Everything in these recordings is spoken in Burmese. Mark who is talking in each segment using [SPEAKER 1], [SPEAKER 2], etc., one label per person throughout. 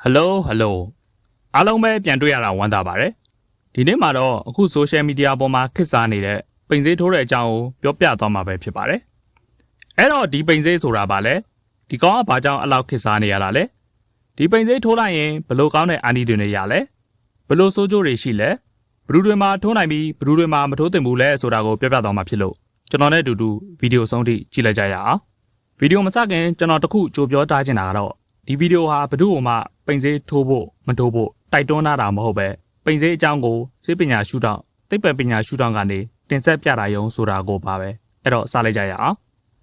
[SPEAKER 1] Hello အားလုံးပဲပြန်တွေ့ရတာဝမ်းသာပါတယ်ဒီနေ့မှာတော့အခု social media ပေါ်မှာခစ်စားနေတဲ့ပိန်စေးထိုးတဲ့အကြောင်းကိုပြောပြသွားမှာပဲဖြစ်ပါတယ်အဲ့တော့ဒီပိန်စေးဆိုတာဗာလဲဒီကောင်ကဘာကြောင့်အလောက်ခစ်စားနေရတာလဲဒီပိန်စေးထိုးလိုက်ရင်ဘလို့ကောင်းတဲ့အန်ဒီတွေနဲ့ရလဲဘလို့စိုးကျိုးတွေရှိလဲဘလူးတွေမှာထိုးနိုင်ပြီးဘလူးတွေမှာမထိုးသင့်ဘူးလဲဆိုတာကိုပြောပြသွားမှာဖြစ်လို့ကျွန်တော်နဲ့အတူတူဗီဒီယိုဆုံးထိကြည့်လိုက်ကြရအောင်ဗီဒီယိုမစခင်ကျွန်တော်တခုကြိုပြောထားချင်တာကတော့ဒီဗီဒီယိုဟာဘယ်သူ့မှပိန်စေးထိုးဖို့မထိုးဖို့တိုက်တွန်းတာမဟုတ်ပဲပိန်စေးအကြောင်းကိုစေပညာရှုထောင့်သိပ္ပံပညာရှုထောင့်ကနေတင်ဆက်ပြတာရုံဆိုတာကိုပါပဲအဲ့တော့စလိုက်ကြရအောင်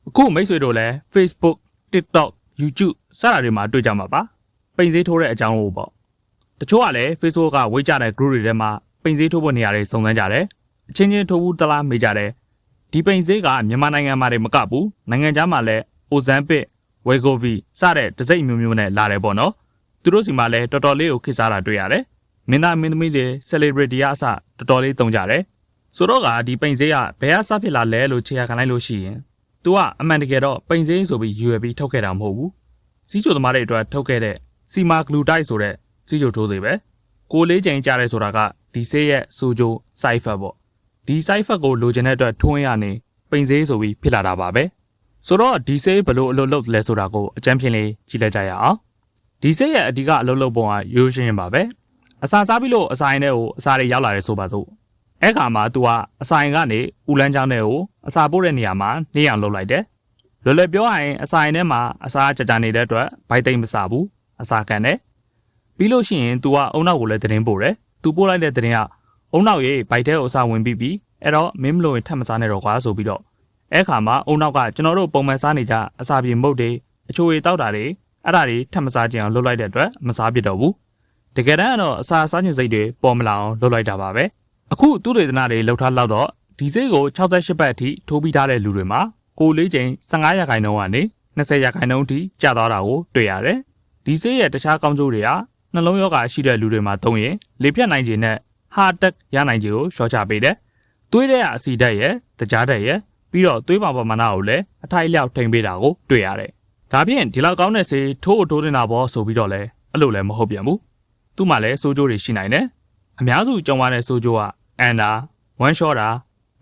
[SPEAKER 1] အခုမိတ်ဆွေတို့လည်း Facebook TikTok YouTube စတာတွေမှာတွေ့ကြမှာပါပိန်စေးထိုးတဲ့အကြောင်းကိုပေါ့တချို့ကလည်း Facebook ကဝေးကြတဲ့ group တွေထဲမှာပိန်စေးထိုးဖို့နေရာတွေစုံစမ်းကြတယ်အချင်းချင်းထိုးဘူးတလားမေးကြတယ်ဒီပိန်စေးကမြန်မာနိုင်ငံမှာတွေမကဘူးနိုင်ငံခြားမှာလည်း Ozempicဝေဂိုဗီစတဲ့တစိမ့်မျိုးနဲ့လာတယ်ပေါ့နော်သူတို့စီမှာလည်းတော်တော်လေးကိုခစ်စားတာတွေ့ရတယ်မင်းသားမင်းသမီးတွေ celebrity အစတော်တော်လေးတုံးကြတယ်ဆိုတော့ကဒီပိန်စေးကဘယ်အစဖြစ်လာလဲလို့ခြေရခံလိုက်လို့ရှိရင် तू ကအမှန်တကယ်တော့ပိန်စေးဆိုပြီးရွယ်ပြီးထုတ်ခဲ့တာမဟုတ်ဘူးစီးချိုသမားတွေအတွက်ထုတ်ခဲ့တဲ့စီမာဂလူတိုက်ဆိုတဲ့စီးချိုထိုးစေပဲကိုလေးချိန်ကြရဲဆိုတာကဒီစေးရဲ့ဆိုဂျို side effect ပေါ့ဒီ side effect ကိုလိုချင်တဲ့အတွက်ထွန်းရနေပိန်စေးဆိုပြီးဖြစ်လာတာပါပဲဆိုတော့ဒီစေးဘလို့အလုပ်လုပ်လဲဆိုတာကိုအကြမ်းဖြင့်လေးကြည့်လိုက်ကြရအောင်ဒီစေးရဲ့အဓိကအလုပ်လုပ်ပုံကရိုးရှင်းပါပဲအစာစားပြီးလို့အစာရင်ထဲကိုအစာတွေရောက်လာတယ်ဆိုပါစို့အဲ့ခါမှာ तू ကအစာရင်ကနေဦးလန်းချောင်းထဲကိုအစာပို့တဲ့နေရာမှာနေအောင်လုပ်လိုက်တယ်လွယ်လွယ်ပြောရရင်အစာရင်ထဲမှာအစာကြကြနေတဲ့အတွက်ဘိုက်သိမ့်မစားဘူးအစာကန်တယ်ပြီးလို့ရှိရင် तू ကအုံနောက်ကိုလည်းသတင်းပို့တယ် तू ပို့လိုက်တဲ့သတင်းကအုံနောက်ရေးဘိုက်ထဲကိုအစာဝင်ပြီးအဲ့တော့မင်းမလို့ရင်ထပ်မစားနဲ့တော့ကွာဆိုပြီးတော့အဲ့ခါမှာအုံနောက်ကကျွန်တော်တို့ပုံမှန်စားနေကြအစာပြေမုတ်တွေအချိုတွေတောက်တာတွေအဲ့ဒါတွေထပ်မစားကြအောင်လုပ်လိုက်တဲ့အတွက်မစားဖြစ်တော့ဘူးတကယ်တမ်းကတော့အစာစားခြင်းစိတ်တွေပေါ်မလာအောင်လုပ်လိုက်တာပါပဲအခုသူတွေတနာတွေလှုပ်ထားလောက်တော့ဒီစိတ်ကို68ပတ်အထိထိုးပြီးထားတဲ့လူတွေမှာကိုလေးချိန်15ရာခိုင်နှုန်းကနေ20ရာခိုင်နှုန်းအထိကျသွားတာကိုတွေ့ရတယ်ဒီစိတ်ရဲ့တခြားကောင်းကျိုးတွေကနှလုံးရောဂါရှိတဲ့လူတွေမှာသုံးရင်လေပြတ်နိုင်ခြင်းနဲ့ heart attack ရနိုင်ခြင်းကိုရှော့ချပေးတယ်သွေးထဲကအဆီဓာတ်ရဲ့တကြားဓာတ်ရဲ့ပြီးတော့သွေးပါပမာဏကိုလည်းအထိုက်အလျောက်ထိန်းပေးတာကိုတွေ့ရတယ်။ဒါဖြင့်ဒီလောက်ကောင်းတဲ့ဆေးထိုးနေတာပေါ့ဆိုပြီးတော့လည်းအဲ့လိုလည်းမဟုတ်ပြန်ဘူး။သူ့မှာလည်းစိုးကျိုးတွေရှိနိုင်တယ်။အများစုကြုံရတဲ့စိုးကျိုးကအန်တာဝမ်းလျှောတာ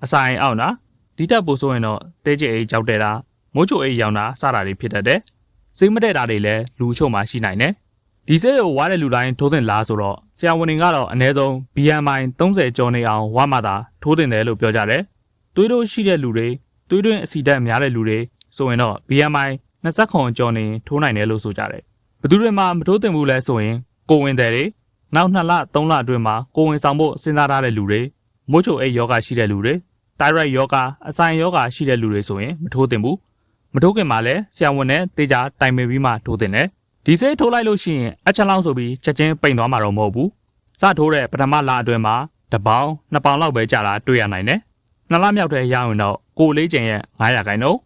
[SPEAKER 1] အစာရင်အောင့်တာဒီတက်ပို့ဆိုရင်တော့တဲကျအိတ်ကြောက်တဲ့တာမိုးချိုအိတ်ရောင်တာစတာတွေဖြစ်တတ်တယ်။စိတ်မတည့်တာတွေလည်းလူအချို့မှာရှိနိုင်တယ်။ဒီဆေးကိုဝါတဲ့လူတိုင်းထိုးသင့်လားဆိုတော့ဆရာဝန်တွေကတော့အနည်းဆုံး BMI 30ကျော်နေအောင်ဝါမှသာထိုးသင့်တယ်လို့ပြောကြတယ်။သွေးတိုးရှိတဲ့လူတွေသွေးတွင်းအဆီဓာတ်များတဲ့လူတွေဆိုရင်တော့ BMI 20ကျော်နေထိုးနိုင်တယ်လို့ဆိုကြတယ်။ဘယ်သူတွေမှမထိုးသင့်ဘူးလဲဆိုရင်ကိုဝင်တယ်တွေနောက်2လ3လအတွင်းမှာကိုဝင်ဆောင်ဖို့စဉ်းစားထားတဲ့လူတွေမိုးချိုအိတ်ယောဂရှိတဲ့လူတွေတိုင်ရိုက်ယောဂအဆိုင်ယောဂရှိတဲ့လူတွေဆိုရင်မထိုးသင့်ဘူး။မထိုးခင်မှာလည်းဆရာဝန်နဲ့တေချာတိုင်ပင်ပြီးမှထိုးသင့်တယ်။ဒီဆေးထိုးလိုက်လို့ရှိရင်အချက်လောင်းဆိုပြီးချက်ချင်းပိန်သွားမှာတော့မဟုတ်ဘူး။စထိုးတဲ့ပထမလအတွင်းမှာ1ပေါင်2ပေါင်လောက်ပဲကြာတာတွေ့ရနိုင်တယ်။2လမြောက်တည်းရရင်တော့ကိုလေးချိန်ရဲ့900ရာခိုင်နှုန်း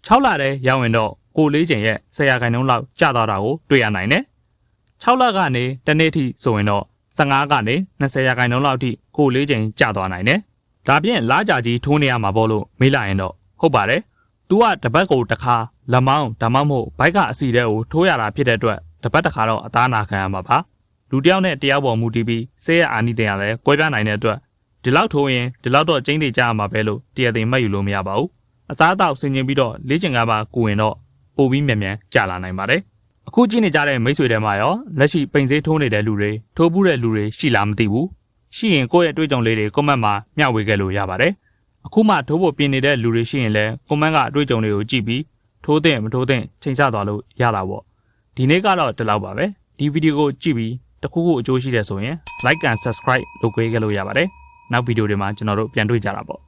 [SPEAKER 1] 6လတည်းရောက်ရင်တော့ကိုလေးချိန်ရဲ့10ရာခိုင်နှုန်းလောက်ကျသွားတာကိုတွေ့ရနိုင်တယ်6လကနေတနေ့ထိဆိုရင်တော့15ကနေ20ရာခိုင်နှုန်းလောက်ထိကိုလေးချိန်ကျသွားနိုင်တယ်ဒါပြင်လားကြကြီးထိုးနေရမှာပေါ့လို့မေးလိုက်ရင်တော့ဟုတ်ပါတယ်သူကတပတ်ကိုတစ်ခါလက်မောင်းဒါမှမဟုတ်ဘိုက်ကအစီတဲ့ကိုထိုးရတာဖြစ်တဲ့အတွက်တပတ်တစ်ခါတော့အသားနာခံရမှာပါလူတစ်ယောက်နဲ့တယောက်ပေါ်မူတည်ပြီးဆေးရအာနိသင်ရလဲကွဲပြားနိုင်တဲ့အတွက်ဒီလောက်ထိုးရင်ဒီလောက်တော့ကျင်းတွေကြရမှာပဲလို့တရားသိမှတ်ယူလို့မရပါဘူးအစားအသောက်ဆင်ခြင်ပြီးတော့လေ့ကျင့်ကားပါကိုရင်တော့ပိုပြီးမြန်မြန်ကြာလာနိုင်ပါတယ်အခုကြည့်နေကြတဲ့မိတ်ဆွေတွေမှာရောလက်ရှိပိန်စေးထိုးနေတဲ့လူတွေထိုးဘူးတဲ့လူတွေရှိလားမသိဘူးရှိရင်ကိုယ့်ရဲ့အတွေ့အကြုံလေးတွေကွန်မန့်မှာမျှဝေခဲ့လို့ရပါတယ်အခုမှထိုးဖို့ပြင်နေတဲ့လူတွေရှိရင်လည်းကွန်မန့်ကအတွေ့အကြုံတွေကိုကြည့်ပြီးထိုးတဲ့မထိုးတဲ့ချိန်ဆသွားလို့ရတာပေါ့ဒီနေ့ကတော့ဒီလောက်ပါပဲဒီဗီဒီယိုကိုကြည့်ပြီးတခုခုအကျိုးရှိတယ်ဆိုရင် like and subscribe လုပ်ပေးခဲ့လို့ရပါတယ်နောက်ဗီဒီယိုတွေမှာကျွန်တော်တို့ပြန်တွေ့ကြတာပေါ့